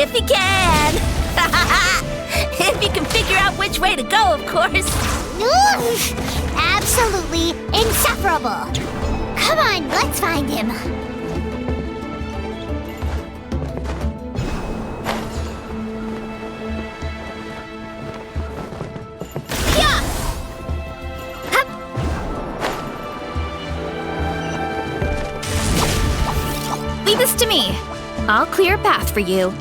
If he can! If he can figure out which way to go, of course. Absolutely insufferable. Come on, let's find him. Yeah! Hup. Leave this to me. I'll clear a path for you.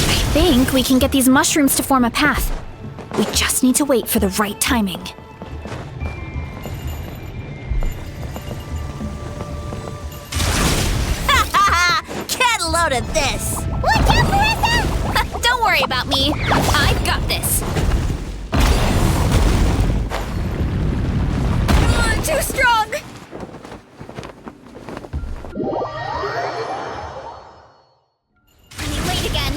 I think we can get these mushrooms to form a path. We just need to wait for the right timing. Get a load of this! Watch out, Varesa! Don't worry about me. I've got this. Too strong! Running late again.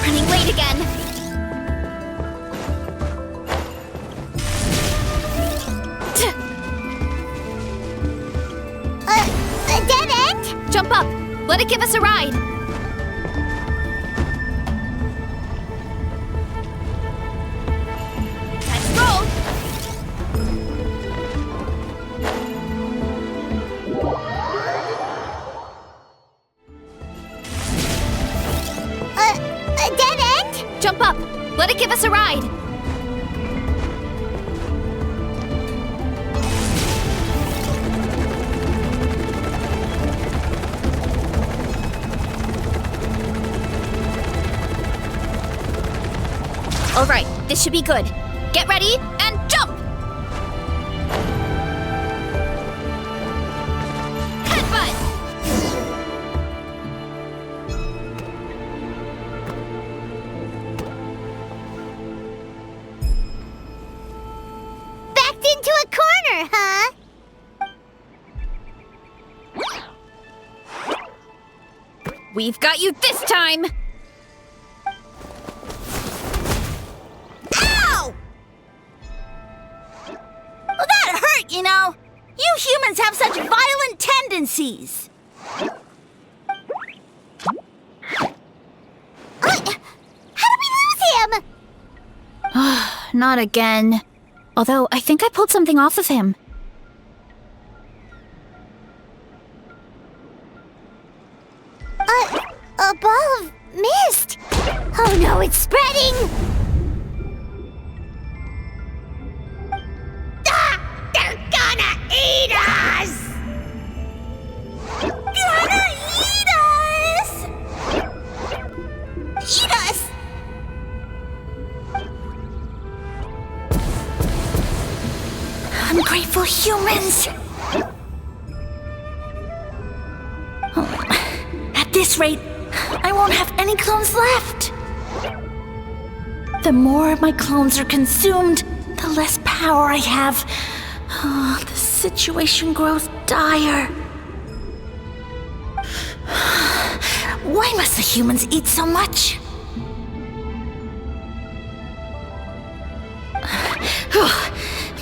Running late again. A dead end? Jump up. Let it give us a ride. Let's roll. A dead end? Jump up. Let it give us a ride. All right, this should be good. Get ready and jump! Headbutt! Backed into a corner, huh? We've got you this time! Ow! Well, that hurt, you know. You humans have such violent tendencies. How did we lose him? Not again. Although, I think I pulled something off of him. A ball of mist. Oh no, it's spreading. Ah! They're gonna eat us! Gonna eat us! Eat us! Ungrateful humans! At this rate, I won't have any clones left. The more my clones are consumed, the less power I have. Oh, the situation grows dire. Why must the humans eat so much?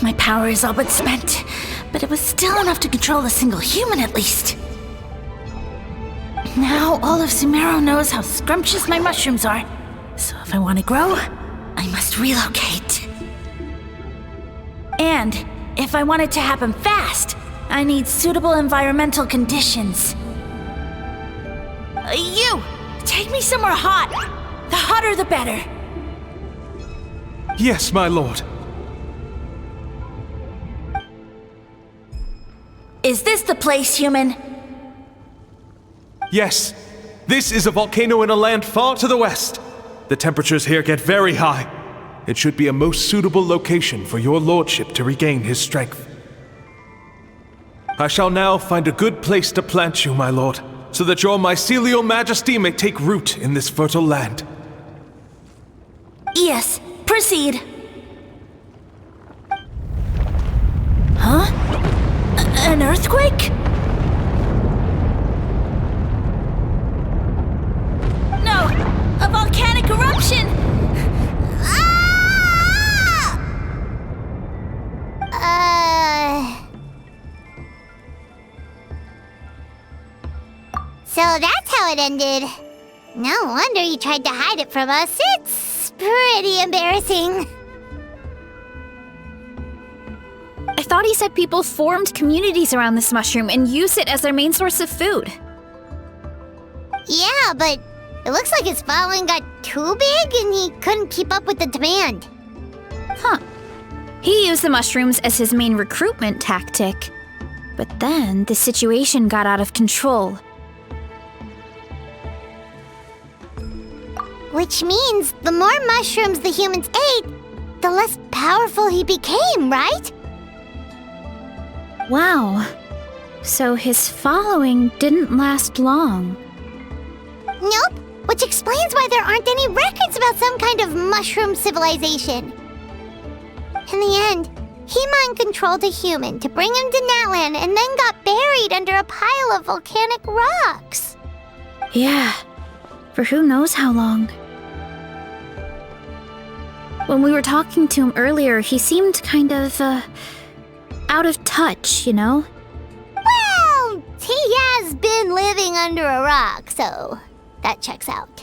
My power is all but spent, but it was still enough to control a single human at least. Now all of Sumeru knows how scrumptious my mushrooms are, so if I want to grow, I must relocate. And if I want it to happen fast, I need suitable environmental conditions. You! Take me somewhere hot! The hotter the better! Yes, my lord. Is this the place, human? Yes, this is a volcano in a land far to the west. The temperatures here get very high. It should be a most suitable location for your lordship to regain his strength. I shall now find a good place to plant you, my lord, so that your mycelial majesty may take root in this fertile land. Yes, proceed. Huh? An earthquake? No! A volcanic eruption! So that's how it ended. No wonder you tried to hide it from us. It's pretty embarrassing. I thought he said people formed communities around this mushroom and used it as their main source of food. Yeah, but it looks like his following got too big and he couldn't keep up with the demand. Huh. He used the mushrooms as his main recruitment tactic. But then the situation got out of control. Which means the more mushrooms the humans ate, the less powerful he became, right? Wow. So his following didn't last long. Nope, which explains why there aren't any records about some kind of mushroom civilization. In the end, he mind-controlled a human to bring him to Natlan and then got buried under a pile of volcanic rocks. Yeah, for who knows how long. When we were talking to him earlier, he seemed kind of, out of touch, you know? Well, he has been living under a rock, so that checks out.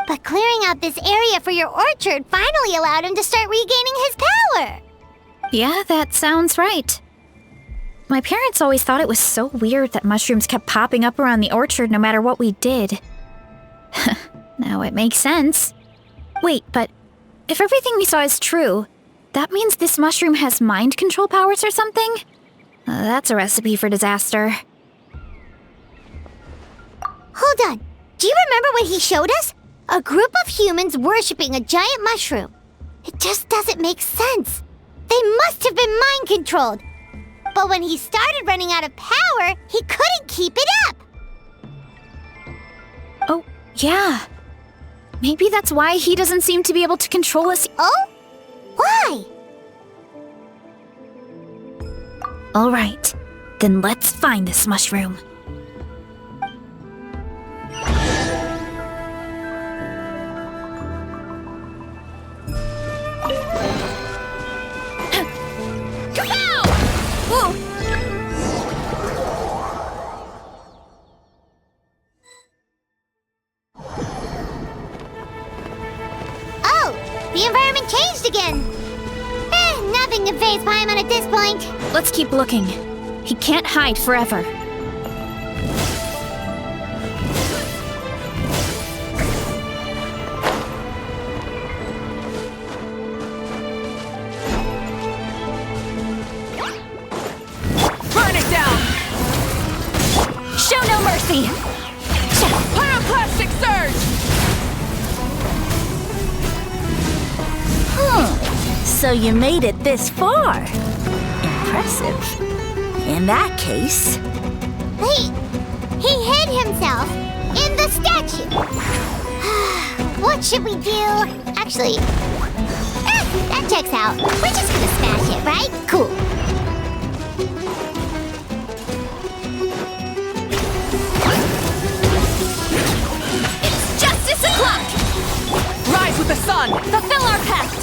But clearing out this area for your orchard finally allowed him to start regaining his power. Yeah, that sounds right. My parents always thought it was so weird that mushrooms kept popping up around the orchard no matter what we did. Now it makes sense. Wait, but if everything we saw is true, that means this mushroom has mind control powers or something? That's a recipe for disaster. Hold on. Do you remember what he showed us? A group of humans worshipping a giant mushroom. It just doesn't make sense. They must have been mind-controlled. But when he started running out of power, he couldn't keep it up. Oh, yeah. Maybe that's why he doesn't seem to be able to control us. Oh? Why? All right, then let's find this mushroom. The environment changed again. Nothing to face Paimon at this point. Let's keep looking. He can't hide forever. Burn it down! Show no mercy! Pyroclastic surge! So you made it this far. Impressive. In that case... He hid himself in the statue. What should we do? Actually, that checks out. We're just gonna smash it, right? Cool. It's justice o'clock! Rise with the sun! Fulfill our pact!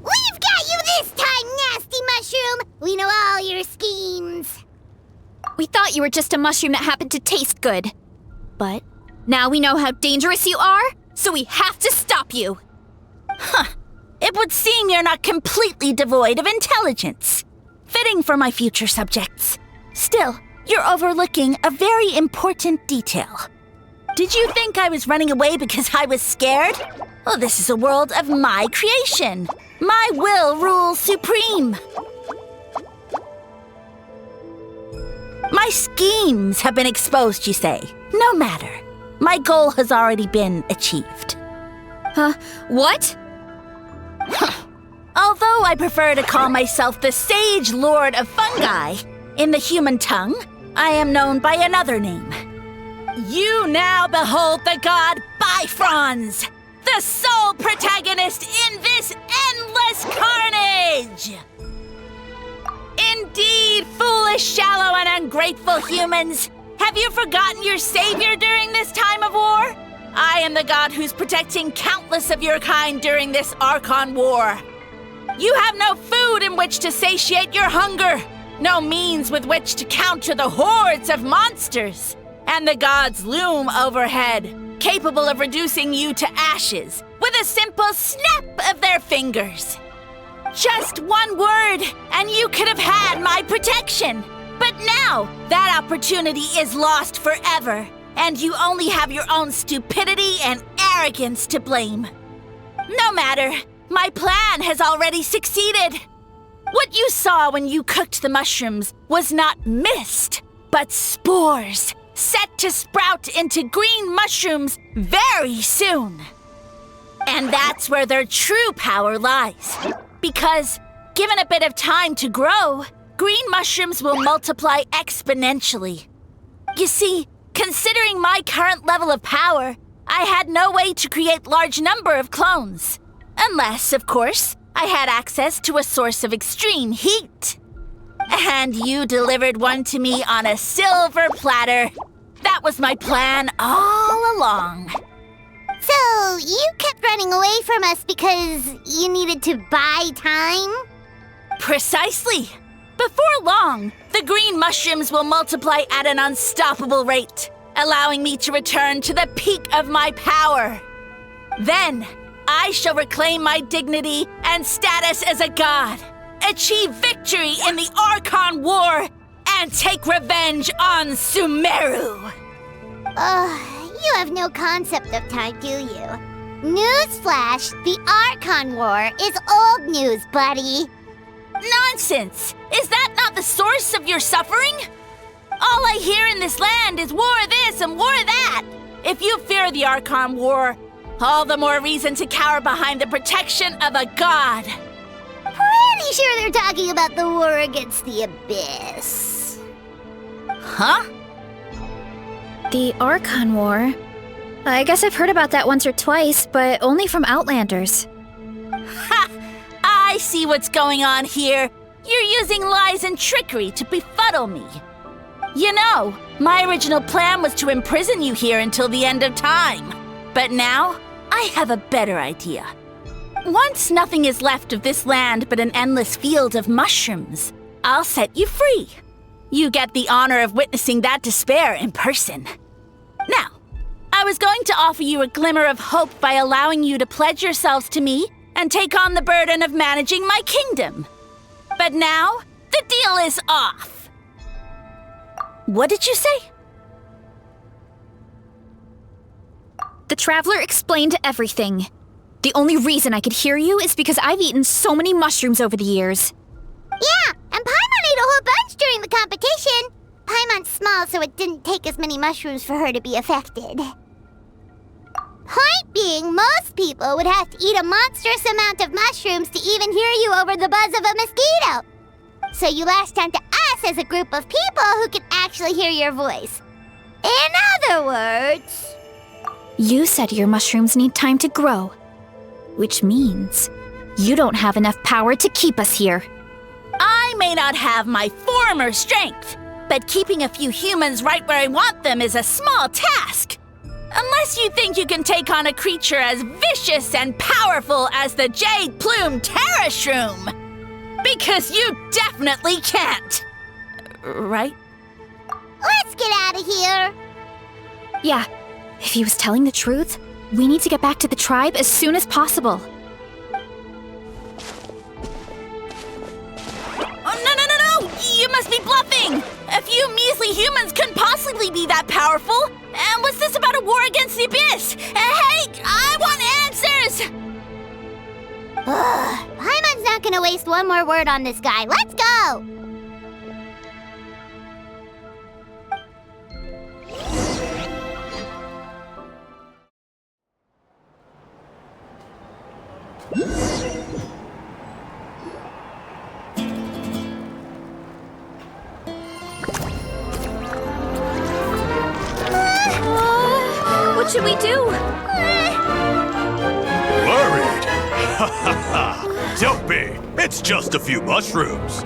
We've got you this time, nasty mushroom! We know all your schemes. We thought you were just a mushroom that happened to taste good. But now we know how dangerous you are, so we have to stop you. It would seem you're not completely devoid of intelligence. Fitting for my future subjects. Still, you're overlooking a very important detail. Did you think I was running away because I was scared? Well, this is a world of my creation. My will rules supreme. My schemes have been exposed, you say. No matter. My goal has already been achieved. What? Although I prefer to call myself the Sage Lord of Fungi, in the human tongue, I am known by another name. You now behold the god Bifrons, the sole protagonist in this endless carnage! Indeed, foolish, shallow, and ungrateful humans! Have you forgotten your savior during this time of war? I am the god who's protecting countless of your kind during this Archon War. You have no food in which to satiate your hunger, no means with which to counter the hordes of monsters, and the gods loom overhead, capable of reducing you to ashes with a simple snap of their fingers. Just one word, and you could have had my protection. But now, that opportunity is lost forever, and you only have your own stupidity and arrogance to blame. No matter, my plan has already succeeded. What you saw when you cooked the mushrooms was not mist, but spores, set to sprout into green mushrooms very soon. And that's where their true power lies. Because, given a bit of time to grow, green mushrooms will multiply exponentially. You see, considering my current level of power, I had no way to create large number of clones. Unless, of course, I had access to a source of extreme heat. And you delivered one to me on a silver platter. That was my plan all along. So, you kept running away from us because you needed to buy time? Precisely. Before long, the green mushrooms will multiply at an unstoppable rate, allowing me to return to the peak of my power. Then, I shall reclaim my dignity and status as a god, achieve victory in the Archon War, and take revenge on Sumeru. You have no concept of time, do you? Newsflash, the Archon War is old news, buddy. Nonsense! Is that not the source of your suffering? All I hear in this land is war this and war that. If you fear the Archon War, all the more reason to cower behind the protection of a god. Pretty sure they're talking about the war against the Abyss. Huh? The Archon War? I guess I've heard about that once or twice, but only from Outlanders. Ha! I see what's going on here. You're using lies and trickery to befuddle me. You know, my original plan was to imprison you here until the end of time. But now, I have a better idea. Once nothing is left of this land but an endless field of mushrooms, I'll set you free. You get the honor of witnessing that despair in person. Now, I was going to offer you a glimmer of hope by allowing you to pledge yourselves to me and take on the burden of managing my kingdom. But now, the deal is off. What did you say? The Traveler explained everything. The only reason I could hear you is because I've eaten so many mushrooms over the years. Yeah, and Paimon ate a whole bunch during the competition. Paimon's small, so it didn't take as many mushrooms for her to be affected. Point being, most people would have to eat a monstrous amount of mushrooms to even hear you over the buzz of a mosquito. So you latched onto us as a group of people who can actually hear your voice. In other words... You said your mushrooms need time to grow, which means you don't have enough power to keep us here. I may not have my former strength, but keeping a few humans right where I want them is a small task. Unless you think you can take on a creature as vicious and powerful as the Jade-Plume Terra Shroom. Because you definitely can't. Right? Let's get out of here. Yeah, if he was telling the truth, we need to get back to the tribe as soon as possible. Oh, no! You must be bluffing! A few measly humans couldn't possibly be that powerful! And what's this about a war against the Abyss? Hey, I want answers! Paimon's not gonna waste one more word on this guy. Let's go! What should we do? Worried? Ha ha ha! Don't be! It's just a few mushrooms!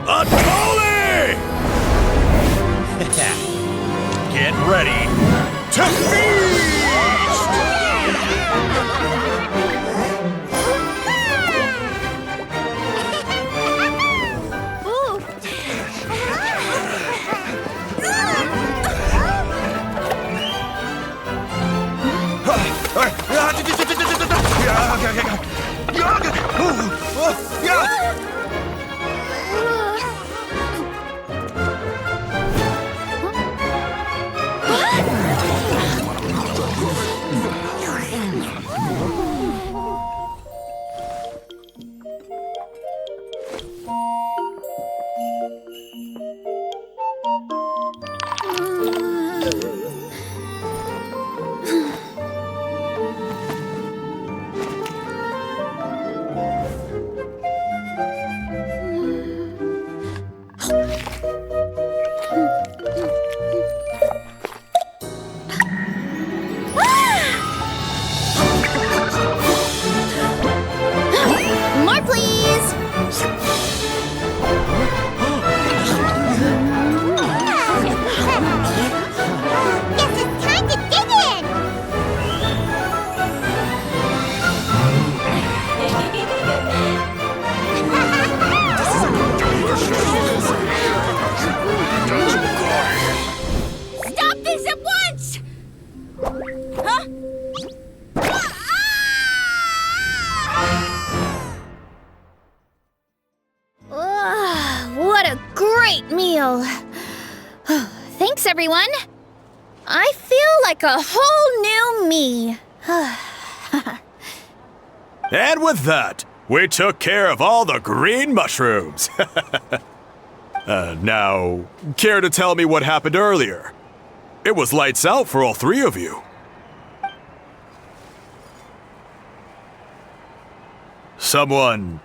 Unholy! Get ready to feast! More, please! Guess it's time to dig in! Stop this at once! Huh? What a great meal! Thanks, everyone. I feel like a whole new me. And with that, we took care of all the green mushrooms. Now, care to tell me what happened earlier? It was lights out for all three of you. Someone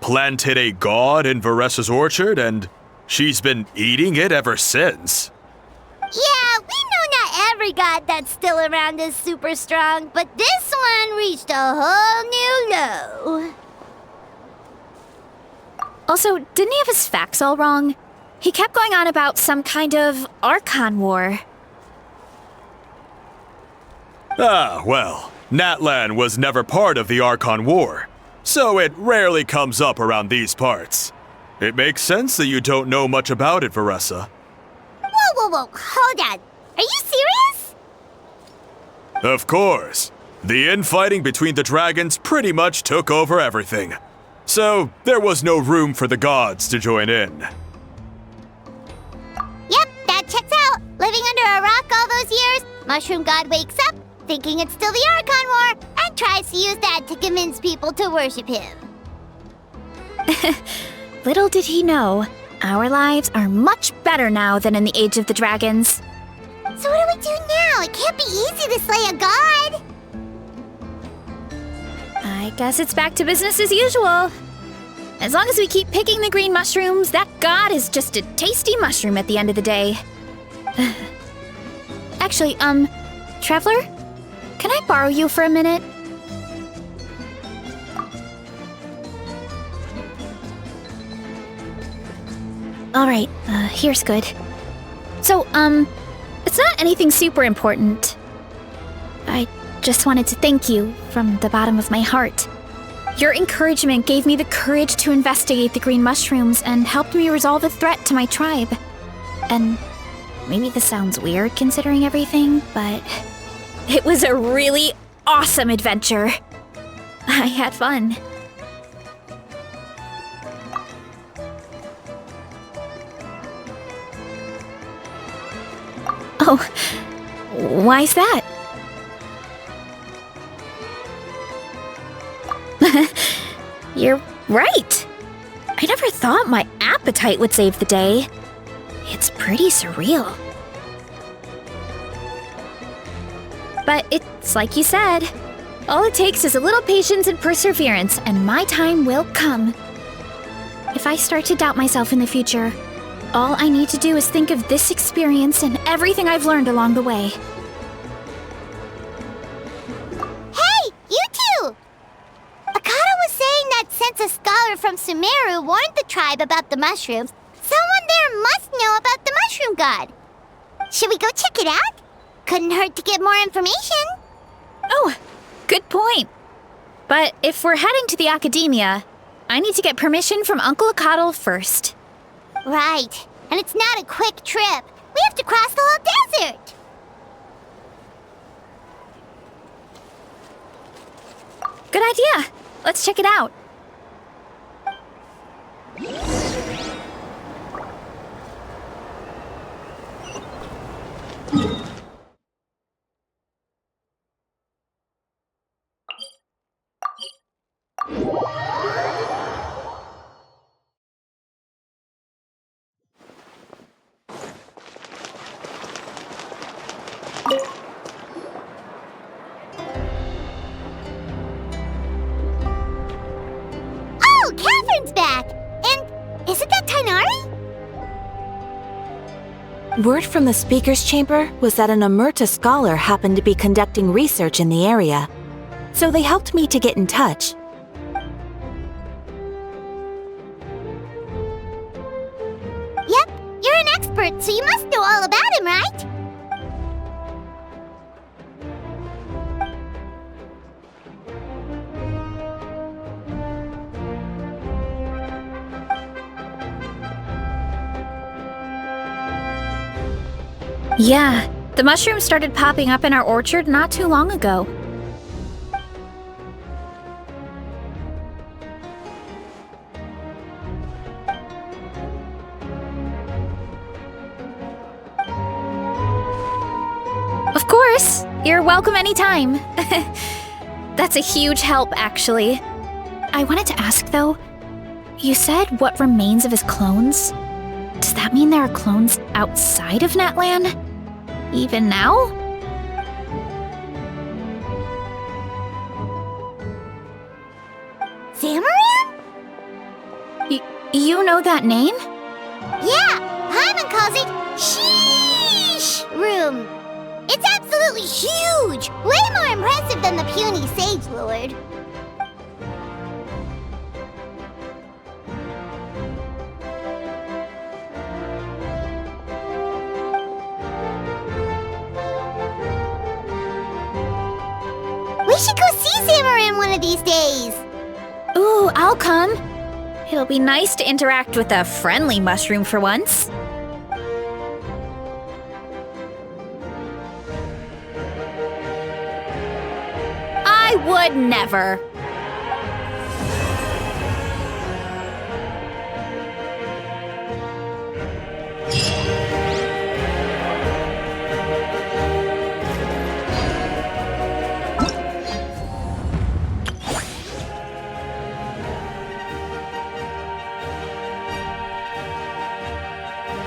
planted a god in Varesa's orchard, and she's been eating it ever since. Yeah, we know not every god that's still around is super strong, but this one reached a whole new low. Also, didn't he have his facts all wrong? He kept going on about some kind of Archon war. Ah, well, Natlan was never part of the Archon War, so it rarely comes up around these parts. It makes sense that you don't know much about it, Varesa. Whoa, hold on. Are you serious? Of course. The infighting between the dragons pretty much took over everything. So, there was no room for the gods to join in. Yep, that checks out. Living under a rock all those years, Mushroom God wakes up, thinking it's still the Archon War, and tries to use that to convince people to worship him. Little did he know, our lives are much better now than in the Age of the Dragons. So what do we do now? It can't be easy to slay a god. I guess it's back to business as usual. As long as we keep picking the green mushrooms, that god is just a tasty mushroom at the end of the day. Actually, Traveler? Can I borrow you for a minute? Alright, here's good. So, it's not anything super important. I just wanted to thank you from the bottom of my heart. Your encouragement gave me the courage to investigate the green mushrooms and helped me resolve a threat to my tribe. And maybe this sounds weird considering everything, but it was a really awesome adventure. I had fun. Oh, why's that? You're right. I never thought my appetite would save the day. It's pretty surreal. But it's like you said. All it takes is a little patience and perseverance, and my time will come. If I start to doubt myself in the future, all I need to do is think of this experience and everything I've learned along the way. Hey, you two! Akata was saying that since a scholar from Sumeru warned the tribe about the mushrooms, someone there must know about the mushroom god. Should we go check it out? Couldn't hurt to get more information. Oh, good point. But if we're heading to the academia, I need to get permission from Uncle Akatl first. Right. And it's not a quick trip. We have to cross the whole desert. Good idea. Let's check it out. Oh, Catherine's back! And isn't that Tighnari? Word from the speaker's chamber was that an Amurta scholar happened to be conducting research in the area, so they helped me to get in touch. Yep, you're an expert, so you must know all about him, right? Yeah, the mushrooms started popping up in our orchard not too long ago. Of course, you're welcome anytime. That's a huge help, actually. I wanted to ask, though, you said what remains of his clones? Does that mean there are clones outside of Natlan? Even now? Zamaran? You know that name? Yeah, Paimon calls it Sheesh Room. It's absolutely huge! Way more impressive than the puny Sage Lord. We should go see Zamaran one of these days. Ooh, I'll come. It'll be nice to interact with a friendly mushroom for once. I would never.